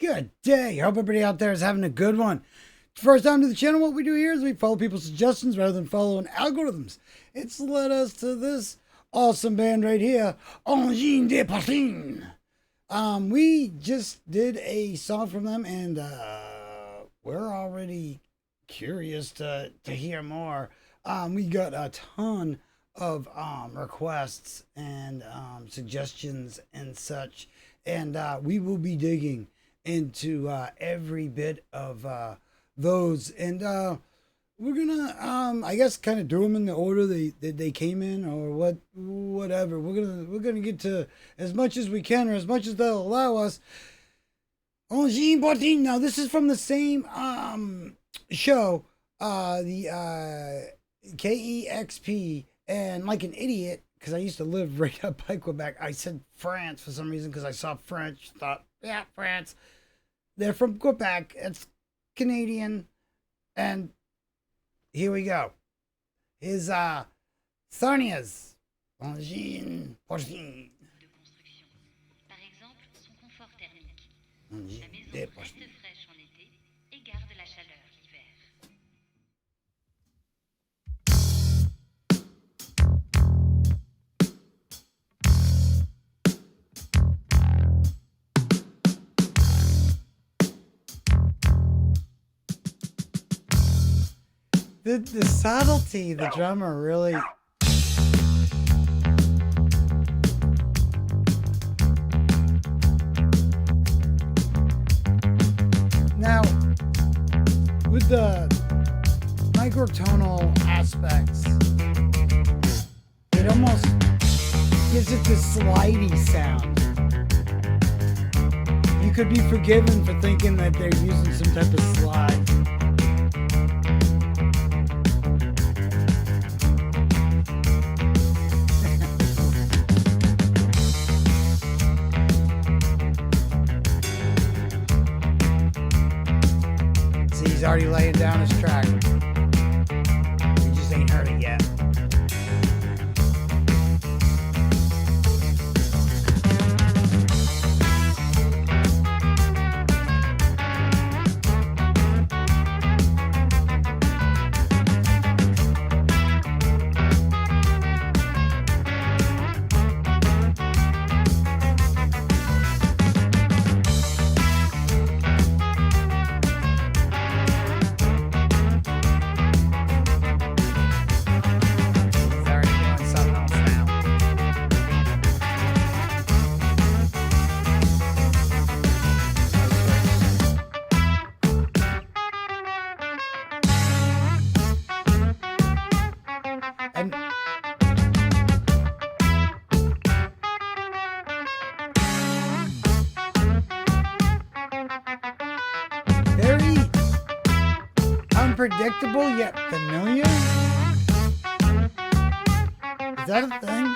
Good day. Hope everybody out there is having a good one. First time to the channel, what we do here is we follow people's suggestions rather than following algorithms. It's led us to this awesome band right here, Angine De Poitrine. We just did a song from them, and we're already curious to hear more. We got a ton of requests and suggestions and such, and we will be digging into every bit of those, and we're gonna I guess kind of do them in the order they came in, or whatever. We're gonna get to as much as we can, or as much as they'll allow us. Angine De Poitrine. Now this is from the same show, the KEXP, and like an idiot, because I used to live right up by Quebec, I said France for some reason because I saw French, thought, yeah, France. They're from Quebec. It's Canadian. And here we go. Is Sarniezz. Angine De Poitrine. Angine De Poitrine. The subtlety, the drummer really. Now, with the microtonal aspects, it almost gives it this slidey sound. You could be forgiven for thinking that they're using some type of slide. He's already laying down his track. We just ain't heard it yet. Very unpredictable yet familiar. Is that a thing?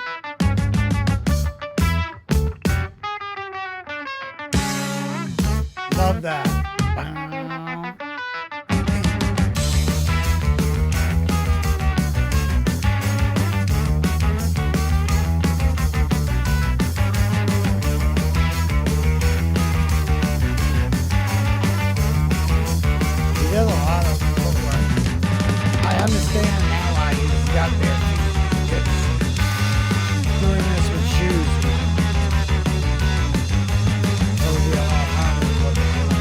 Love that. There's a lot of footwork. I understand now why he's got bare feet. It's doing this with shoes. That would be a lot harder than what they're doing.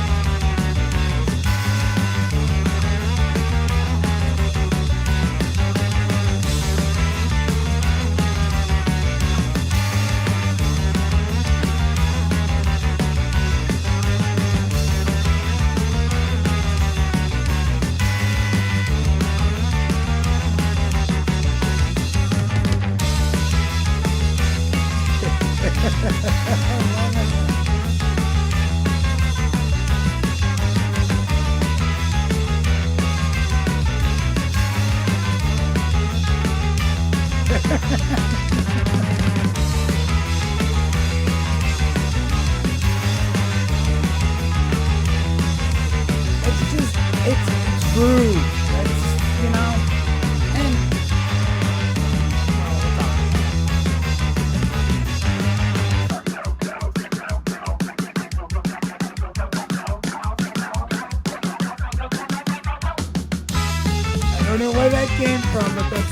It's true. It's, you know, and don't know where that came from, but that's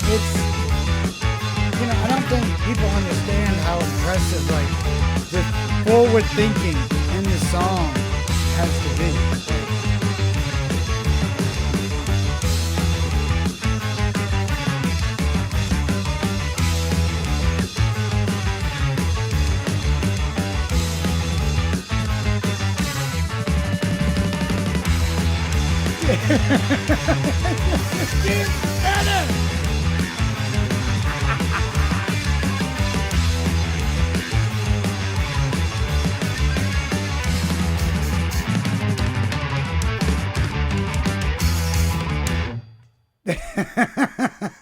it's, I don't think people understand how impressive, like, the forward thinking in the song has to be. It's better.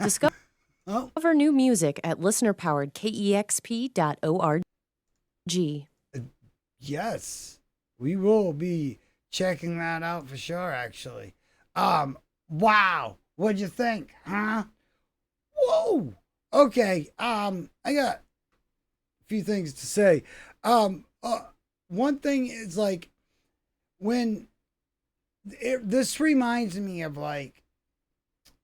Discover new music at listenerpoweredkexp.org. Yes, we will be checking that out for sure, actually. Wow. What'd you think? Huh? Whoa. Okay. I got a few things to say. One thing is, like, when this reminds me of, like,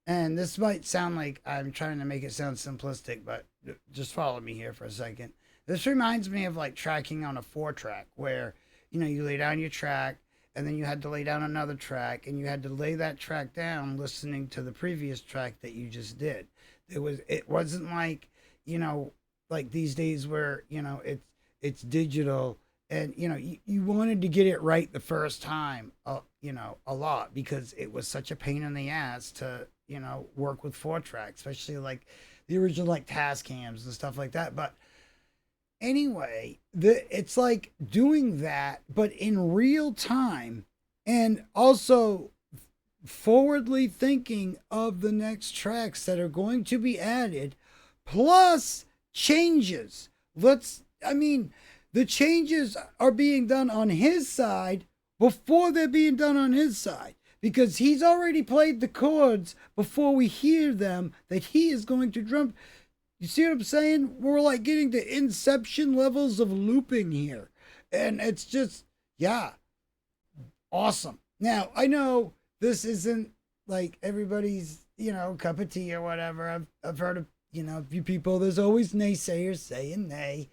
and this might sound like I'm trying to make it sound simplistic, but just follow me here for a second. This reminds me of, like, tracking on a 4-track where, you lay down your track and then you had to lay down another track and you had to lay that track down listening to the previous track that you just did. It wasn't like, like these days where, it's digital and, you wanted to get it right the first time, a lot, because it was such a pain in the ass to, work with 4-tracks, especially like the original, like, Tascams and stuff like that. But anyway, it's like doing that, but in real time, and also forwardly thinking of the next tracks that are going to be added, plus changes. The changes are being done on his side before they're being done on his side, because he's already played the chords before we hear them that he is going to drum. You see what I'm saying? We're like getting to Inception levels of looping here. And it's just, yeah, awesome. Now, I know this isn't like everybody's, cup of tea or whatever. I've heard of, a few people, there's always naysayers saying nay,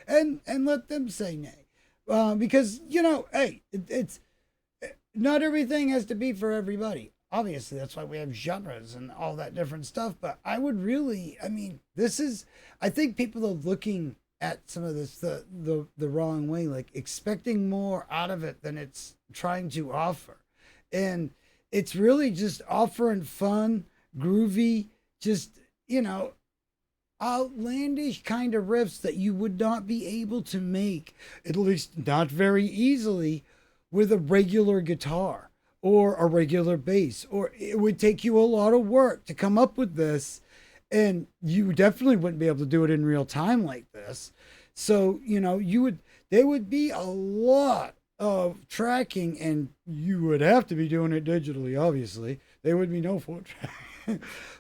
and let them say nay. Because, hey, it's not everything has to be for everybody. Obviously, that's why we have genres and all that different stuff. But I would really, I think people are looking at some of this the wrong way, like expecting more out of it than it's trying to offer. And it's really just offering fun, groovy, just, outlandish kind of riffs that you would not be able to make, at least not very easily, with a regular guitar or a regular bass, or it would take you a lot of work to come up with this, and you definitely wouldn't be able to do it in real time like this. So, there would be a lot of tracking, and you would have to be doing it digitally, obviously. There would be no 4-track.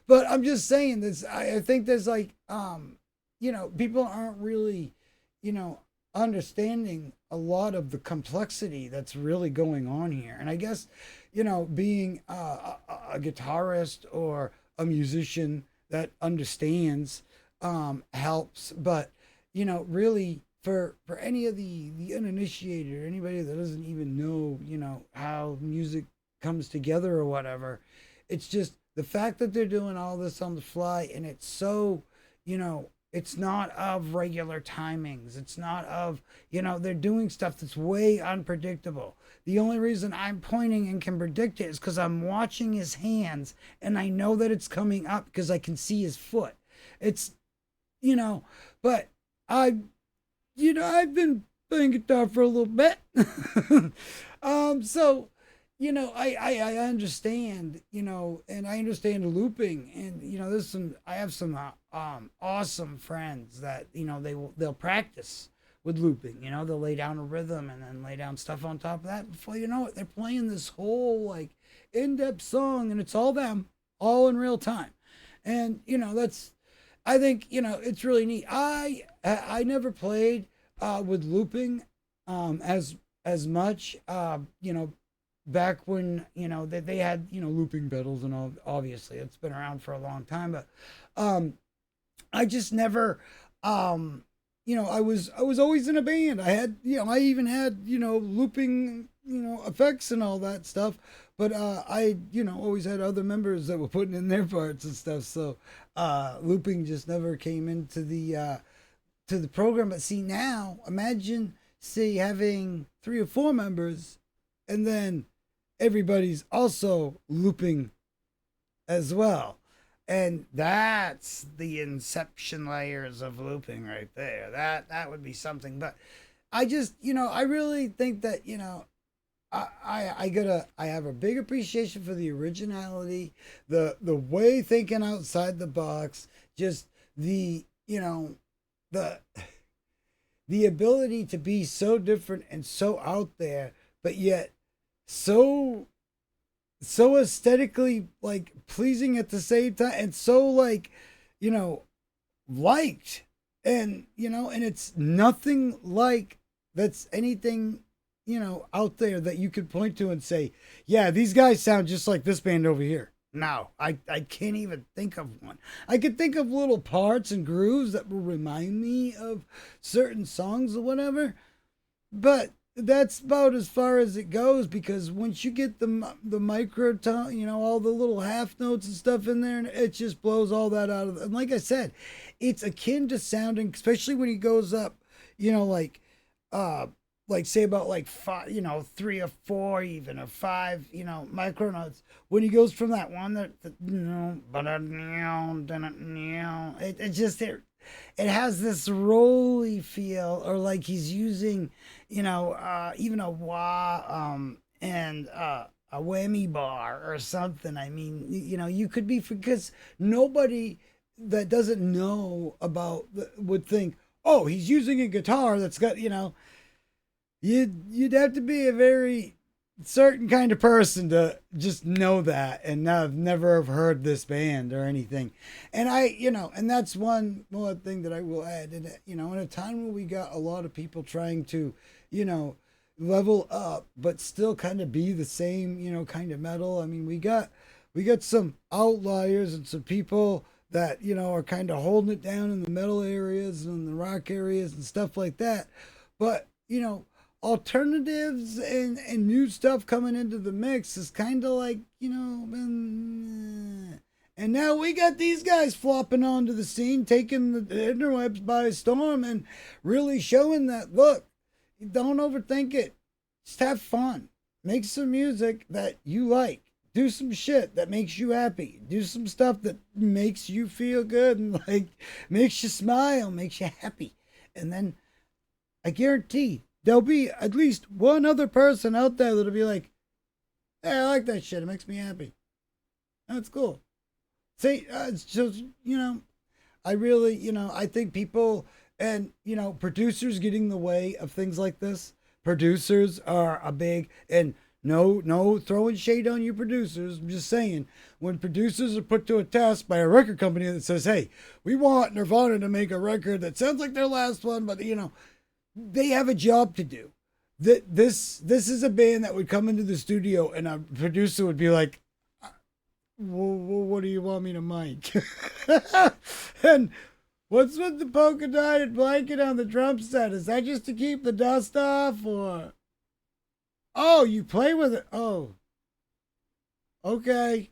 But I'm just saying this, I think there's like, people aren't really, understanding a lot of the complexity that's really going on here. And I guess, being a guitarist or a musician that understands helps. But, really for any of the uninitiated or anybody that doesn't even know, how music comes together or whatever, it's just the fact that they're doing all this on the fly, and it's so, it's not of regular timings. It's not of, they're doing stuff that's way unpredictable. The only reason I'm pointing and can predict it is because I'm watching his hands and I know that it's coming up because I can see his foot. It's, but I've been playing guitar for a little bit. So, I understand, and I understand looping, and I have some awesome friends that, they'll practice with looping. You know, they'll lay down a rhythm and then lay down stuff on top of that. Before you know it, they're playing this whole like in-depth song, and it's all them, all in real time. And you know, that's, I think, you know, it's really neat. I never played with looping as much. You know, back when, you know, they had, you know, looping pedals and all. Obviously, it's been around for a long time, but I just never. You know, I was always in a band. I had, you know, I even had, you know, looping, you know, effects and all that stuff. But I, you know, always had other members that were putting in their parts and stuff. So looping just never came into the program. But see, now imagine, say, having 3 or 4 members, and then everybody's also looping as well. And that's the inception layers of looping right there. That would be something. But I just, you know, I really think that, you know, I have a big appreciation for the originality, the way thinking outside the box, just the, you know, the ability to be so different and so out there, but yet so aesthetically like pleasing at the same time, and so like, you know, liked, and you know, and it's nothing like that's anything, you know, out there that you could point to and say, yeah, these guys sound just like this band over here. No, I can't even think of one. I could think of little parts and grooves that will remind me of certain songs or whatever, but that's about as far as it goes, because once you get the microtone, you know, all the little half notes and stuff in there, and it just blows all that out of. And like I said, it's akin to sounding, especially when he goes up, you know, like say about like 5, you know, 3 or 4 even, or 5, you know, micronotes. When he goes from that one that you know, it just it has this rolly feel, or like he's using, you know, even a wah and a whammy bar or something. I mean, you know, you could be, because nobody that doesn't know about would think, oh, he's using a guitar that's got, you know, you'd have to be a very certain kind of person to just know that and never have heard this band or anything. And you know, and that's one more thing that I will add. And you know, in a time where we got a lot of people trying to, you know, level up but still kind of be the same, you know, kind of metal. I mean, we got some outliers and some people that, you know, are kind of holding it down in the metal areas and the rock areas and stuff like that. But, you know, alternatives and new stuff coming into the mix is kind of like, you know, and now we got these guys flopping onto the scene, taking the interwebs by storm and really showing that, look, don't overthink it. Just have fun. Make some music that you like. Do some shit that makes you happy. Do some stuff that makes you feel good and like makes you smile, makes you happy. And then I guarantee there'll be at least one other person out there that'll be like, hey, I like that shit. It makes me happy. That's cool. See, it's just, you know, I really, you know, I think people and, you know, producers getting in the way of things like this. Producers are a big, and no throwing shade on you producers. I'm just saying, when producers are put to a test by a record company that says, hey, we want Nirvana to make a record that sounds like their last one, but, you know, they have a job to do. This is a band that would come into the studio and a producer would be like, well, what do you want me to make? And what's with the polka dotted blanket on the drum set? Is that just to keep the dust off, or? Oh, you play with it? Oh, okay.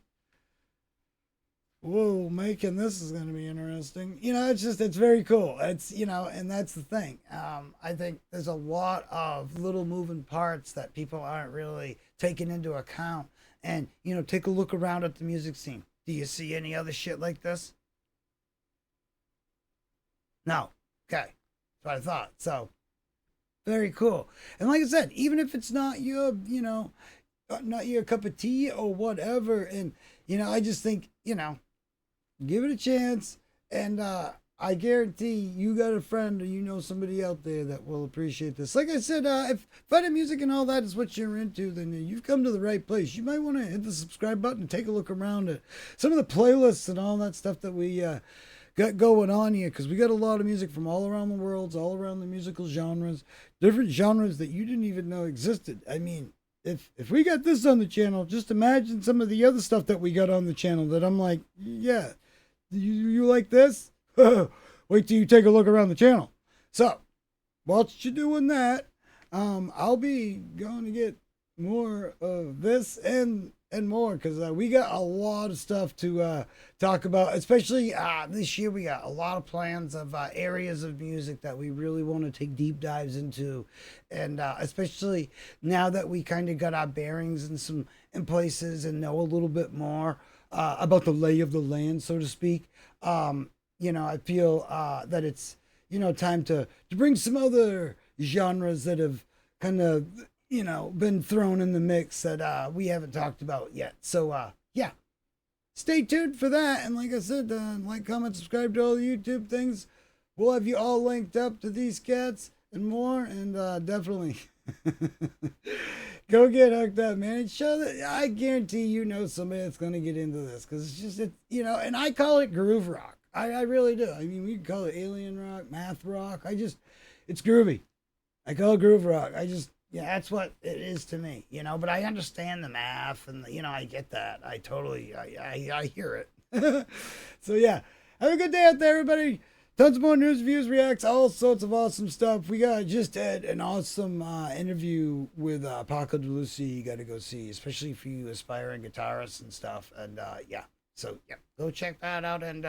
Whoa, making this is going to be interesting. You know, it's very cool. It's, you know, and that's the thing. I think there's a lot of little moving parts that people aren't really taking into account. And, you know, take a look around at the music scene. Do you see any other shit like this? No. Okay. That's what I thought. So, very cool. And like I said, even if it's not your, you know, not your cup of tea or whatever, and, you know, I just think, you know, give it a chance. And I guarantee you got a friend or you know somebody out there that will appreciate this. Like I said, if fighting music and all that is what you're into, then you've come to the right place. You might want to hit the subscribe button and take a look around at some of the playlists and all that stuff that we got going on here, because we got a lot of music from all around the world, all around the musical genres, different genres that you didn't even know existed. I mean, if we got this on the channel, just imagine some of the other stuff that we got on the channel that I'm like, yeah, you like this? Wait till you take a look around the channel. So, whilst you're doing that, I'll be going to get more of this and more, because we got a lot of stuff to talk about, especially this year. We got a lot of plans of areas of music that we really want to take deep dives into, and especially now that we kind of got our bearings in places and know a little bit more about the lay of the land, so to speak. I feel that it's time to bring some other genres that have kind of been thrown in the mix that we haven't talked about yet. So yeah, stay tuned for that. And like I said, like, comment, subscribe to all the YouTube things. We'll have you all linked up to these cats and more. And definitely go get hooked up, man. And show that I guarantee somebody that's going to get into this, because it's just and I call it groove rock. I really do. I mean, we can call it alien rock, math rock. It's groovy. I call it groove rock. That's what it is to me, but I understand the math and, I get that. I totally, I hear it. So yeah, have a good day out there, everybody. Tons more news, views, reacts, all sorts of awesome stuff. We just had an awesome interview with Paco de Lucy. You got to go see, especially for you aspiring guitarists and stuff. And so go check that out. And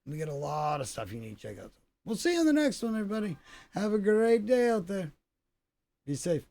we got a lot of stuff you need to check out. We'll see you on the next one, everybody. Have a great day out there. Be safe.